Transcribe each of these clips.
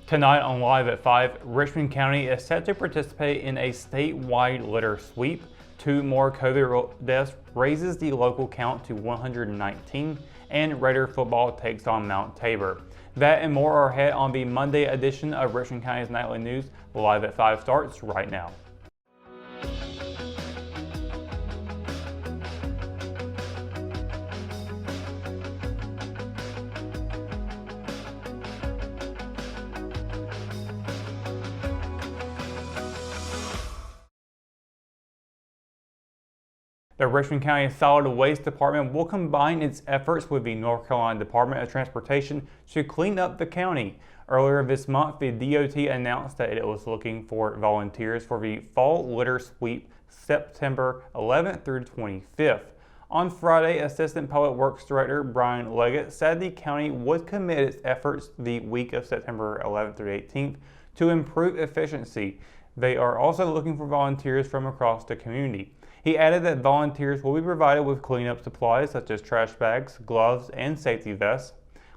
Tonight on Live at 5, Richmond County is set to participate in a statewide litter sweep. 2 more COVID deaths raises the local count to 119, and Raider football takes on Mount Tabor. That and more are ahead on the Monday edition of Richmond County's Nightly News. Live at 5 starts right now. The Richmond County Solid Waste Department will combine its efforts with the North Carolina Department of Transportation to clean up the county. Earlier this month, the DOT announced that it was looking for volunteers for the Fall Litter Sweep September 11th through 25th. On Friday, Assistant Public Works Director Brian Leggett said the county would commit its efforts the week of September 11th through 18th to improve efficiency. They are also looking for volunteers from across the community. He added that volunteers will be provided with cleanup supplies such as trash bags, gloves, and safety vests.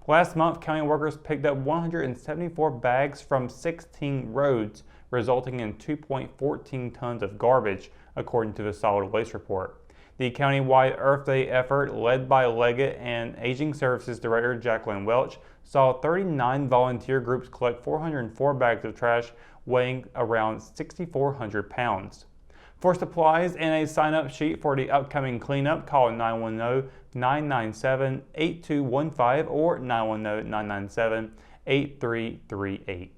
Last month, county workers picked up 174 bags from 16 roads, resulting in 2.14 tons of garbage, according to the Solid Waste Report. The county-wide Earth Day effort, led by Leggett and Aging Services Director Jacqueline Welch, saw 39 volunteer groups collect 404 bags of trash weighing around 6,400 pounds. For supplies and a sign-up sheet for the upcoming cleanup, call 910-997-8215 or 910-997-8338.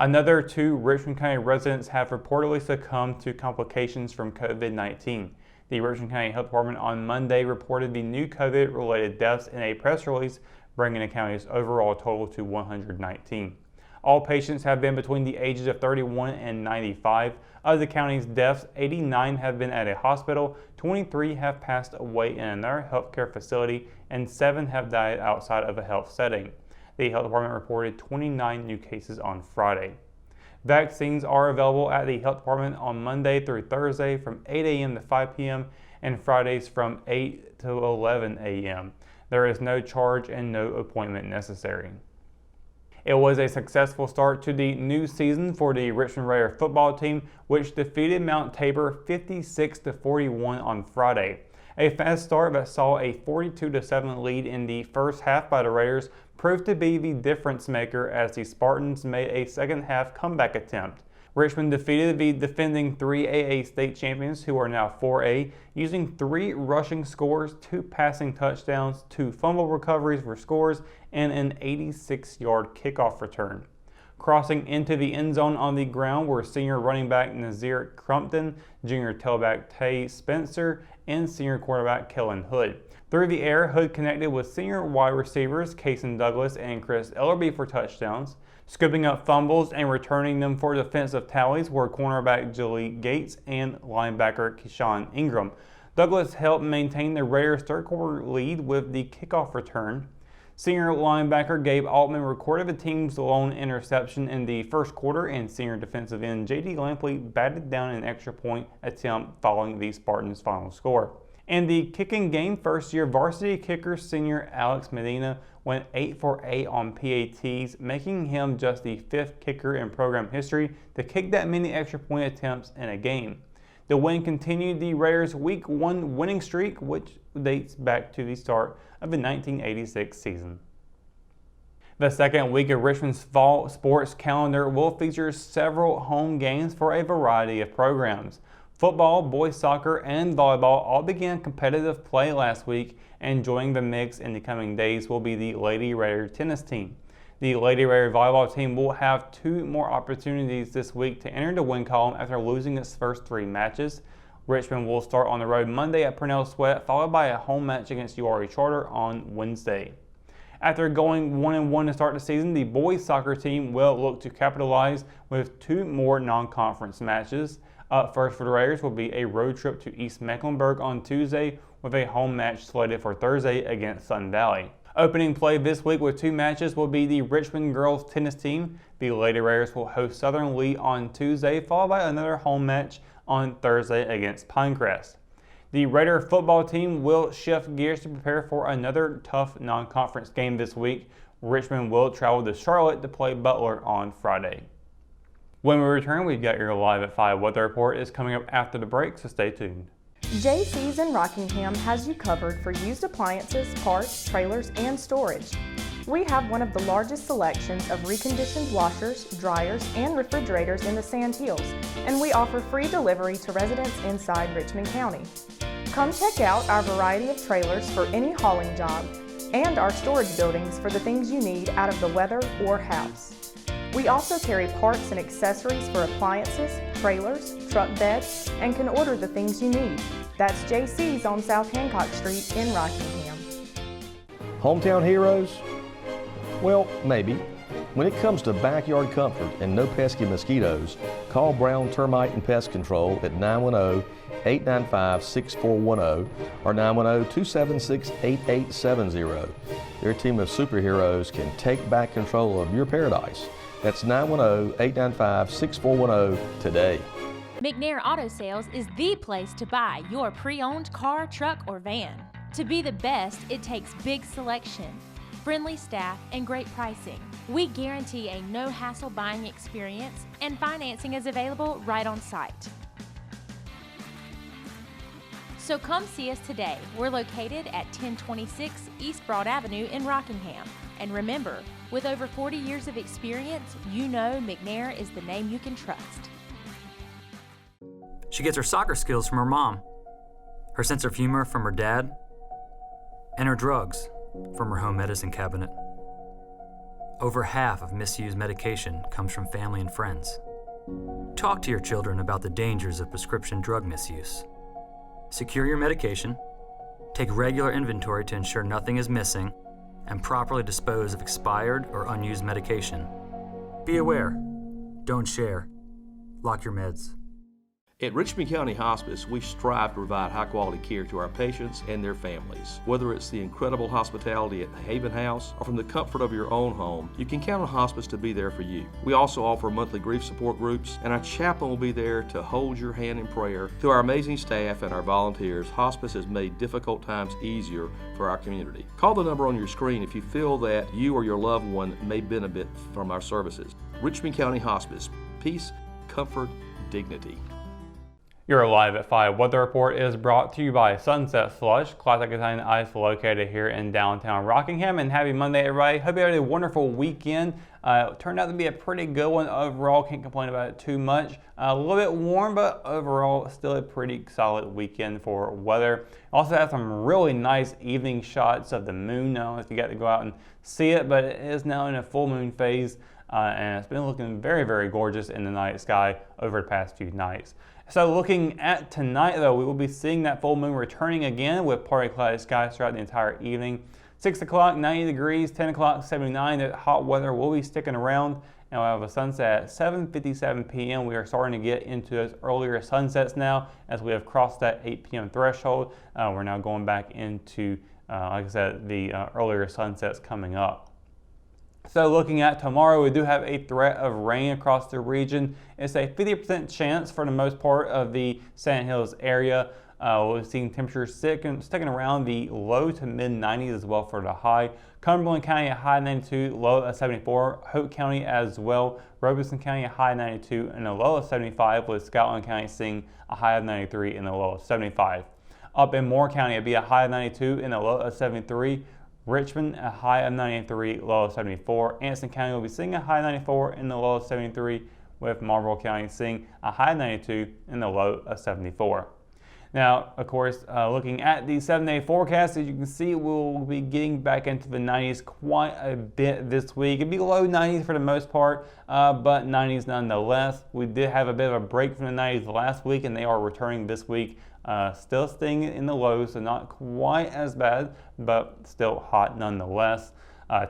Another 2 Richmond County residents have reportedly succumbed to complications from COVID-19. The Richmond County Health Department on Monday reported the new COVID-related deaths in a press release, bringing the county's overall total to 119. All patients have been between the ages of 31 and 95. Of the county's deaths, 89 have been at a hospital, 23 have passed away in another healthcare facility, and 7 have died outside of a health setting. The health department reported 29 new cases on Friday. Vaccines are available at the health department on Monday through Thursday from 8 a.m. to 5 p.m. and Fridays from 8 to 11 a.m. There is no charge and no appointment necessary. It was a successful start to the new season for the Richmond Raider football team, which defeated Mount Tabor 56-41 on Friday. A fast start that saw a 42-7 lead in the first half by the Raiders proved to be the difference maker as the Spartans made a second half comeback attempt. Richmond defeated the defending 3AA state champions, who are now 4A, using 3 rushing scores, 2 passing touchdowns, 2 fumble recoveries for scores, and an 86-yard kickoff return. Crossing into the end zone on the ground were senior running back Nazir Crumpton, junior tailback Tay Spencer, and senior quarterback Kellen Hood. Through the air, Hood connected with senior wide receivers Kason Douglas and Chris Ellerby for touchdowns. Scooping up fumbles and returning them for defensive tallies were cornerback Julie Gates and linebacker Keyshawn Ingram. Douglas helped maintain the Raiders' third quarter lead with the kickoff return. Senior linebacker Gabe Altman recorded the team's lone interception in the first quarter, and senior defensive end J.D. Lampley batted down an extra point attempt following the Spartans' final score. In the kicking game, first-year varsity kicker senior Alex Medina went 8 for 8 on PATs, making him just the 5th kicker in program history to kick that many extra point attempts in a game. The win continued the Raiders' Week 1 winning streak, which dates back to the start of the 1986 season. The second week of Richmond's fall sports calendar will feature several home games for a variety of programs. Football, boys soccer, and volleyball all began competitive play last week, and joining the mix in the coming days will be the Lady Raider tennis team. The Lady Raider volleyball team will have 2 more opportunities this week to enter the win column after losing its first 3 matches. Richmond will start on the road Monday at Purnell Sweat, followed by a home match against URE Charter on Wednesday. After going 1-1 to start the season, the boys soccer team will look to capitalize with 2 more non-conference matches. Up first for the Raiders will be a road trip to East Mecklenburg on Tuesday, with a home match slated for Thursday against Sun Valley. Opening play this week with 2 matches will be the Richmond girls tennis team. The Lady Raiders will host Southern Lee on Tuesday, followed by another home match on Thursday against Pinecrest. The Raider football team will shift gears to prepare for another tough non-conference game this week Richmond will travel to Charlotte to play Butler on Friday. When we return, we've got your Live at 5 weather report is coming up after the break, so stay tuned. JC's in Rockingham has you covered for used appliances, parts, trailers, and storage. We have one of the largest selections of reconditioned washers, dryers, and refrigerators in the Sand Hills, and we offer free delivery to residents inside Richmond County. Come check out our variety of trailers for any hauling job and our storage buildings for the things you need out of the weather or house. We also carry parts and accessories for appliances, trailers, truck beds, and can order the things you need. That's JC's on South Hancock Street in Rockingham. Hometown heroes? Well, maybe. When it comes to backyard comfort and no pesky mosquitoes, call Brown Termite and Pest Control at 910-895-6410 or 910-276-8870. Their team of superheroes can take back control of your paradise. That's 910-895-6410 today. McNair Auto Sales is the place to buy your pre-owned car, truck, or van. To be the best, it takes big selection, friendly staff, and great pricing. We guarantee a no-hassle buying experience, and financing is available right on site. So come see us today. We're located at 1026 East Broad Avenue in Rockingham. And remember, with over 40 years of experience, you know McNair is the name you can trust. She gets her soccer skills from her mom, her sense of humor from her dad, and her drugs from her home medicine cabinet. Over half of misused medication comes from family and friends. Talk to your children about the dangers of prescription drug misuse. Secure your medication, take regular inventory to ensure nothing is missing, and properly dispose of expired or unused medication. Be aware. Don't share. Lock your meds. At Richmond County Hospice, we strive to provide high-quality care to our patients and their families. Whether it's the incredible hospitality at the Haven House or from the comfort of your own home, you can count on hospice to be there for you. We also offer monthly grief support groups, and our chaplain will be there to hold your hand in prayer. Through our amazing staff and our volunteers, hospice has made difficult times easier for our community. Call the number on your screen if you feel that you or your loved one may benefit from our services. Richmond County Hospice. Peace, comfort, dignity. Your Live at 5 weather report is brought to you by Sunset Slush, classic Italian ice located here in downtown Rockingham. And happy Monday, everybody. Hope you had a wonderful weekend. It turned out to be a pretty good one overall. Can't complain about it too much. A little bit warm, but overall still a pretty solid weekend for weather. Also had some really nice evening shots of the moon. I don't know if you got to go out and see it, but it is now in a full moon phase. And it's been looking very, very gorgeous in the night sky over the past few nights. So looking at tonight, though, we will be seeing that full moon returning again with partly cloudy skies throughout the entire evening. 6 o'clock, 90 degrees, 10 o'clock, 79. That hot weather will be sticking around, and we'll have a sunset at 7:57 p.m. We are starting to get into those earlier sunsets now as we have crossed that 8 p.m. threshold. We're now going back into, like I said, the earlier sunsets coming up. So looking at tomorrow, we do have a threat of rain across the region. It's a 50% chance for the most part of the Sand Hills area. We're seeing temperatures sticking around the low to mid 90s as well for the high. Cumberland County a high 92, low of 74. Hope County as well. Robeson County a high 92 and a low of 75, with Scotland County seeing a high of 93 and a low of 75. Up in Moore County, it'd be a high of 92 and a low of 73. Richmond, a high of 93, low of 74. Anson County will be seeing a high of 94 and the low of 73, with Marlboro County seeing a high of 92 and the low of 74. Now, of course, looking at the 7-day forecast, as you can see, we'll be getting back into the 90s quite a bit this week. It'd be low 90s for the most part, but 90s nonetheless. We did have a bit of a break from the 90s last week, and they are returning this week. Still staying in the lows, so not quite as bad, but still hot nonetheless.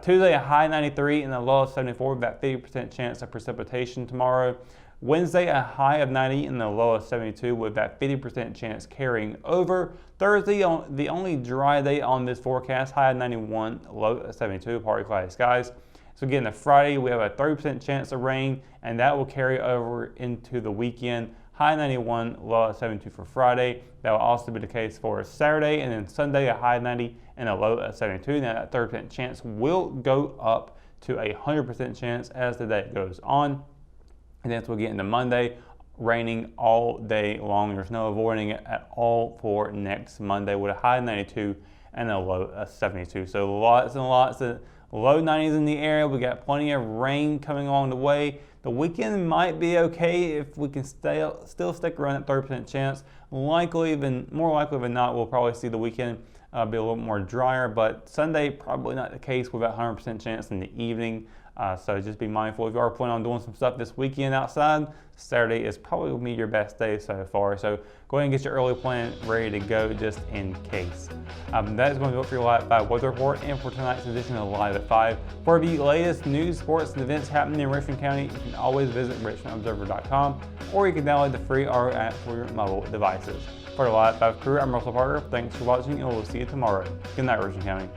Tuesday, a high 93 and a low of 74, with that 50% chance of precipitation tomorrow. Wednesday, a high of 90 and a low of 72, with that 50% chance carrying over. Thursday, the only dry day on this forecast, high of 91, low of 72, partly cloudy skies. So again, the Friday, we have a 30% chance of rain, and that will carry over into the weekend. high 91, low at 72 for Friday. That will also be the case for Saturday, and then Sunday a high 90 and a low at 72. Now that 30% chance will go up to a 100% chance as the day goes on. And then as we get into Monday, raining all day long. There's no avoiding it at all for next Monday with a high 92 and a low of 72. So lots and lots of low 90s in the area. We got plenty of rain coming along the way. The weekend might be okay if we can still stick around at 30% chance. More likely than not, we'll probably see the weekend be a little more drier, but Sunday probably not the case with a 100% chance in the evening. So just be mindful if you are planning on doing some stuff this weekend outside. Saturday is probably going to be your best day so far. So go ahead and get your early plan ready to go just in case. That is going to do it for your Live at 5 weather report and for tonight's edition of Live at 5. For the latest news, sports, and events happening in Richmond County, you can always visit richmondobserver.com, or you can download the free RO app for your mobile devices. For the Live at 5 crew, I'm Russell Parker. Thanks for watching, and we'll see you tomorrow. Good night, Richmond County.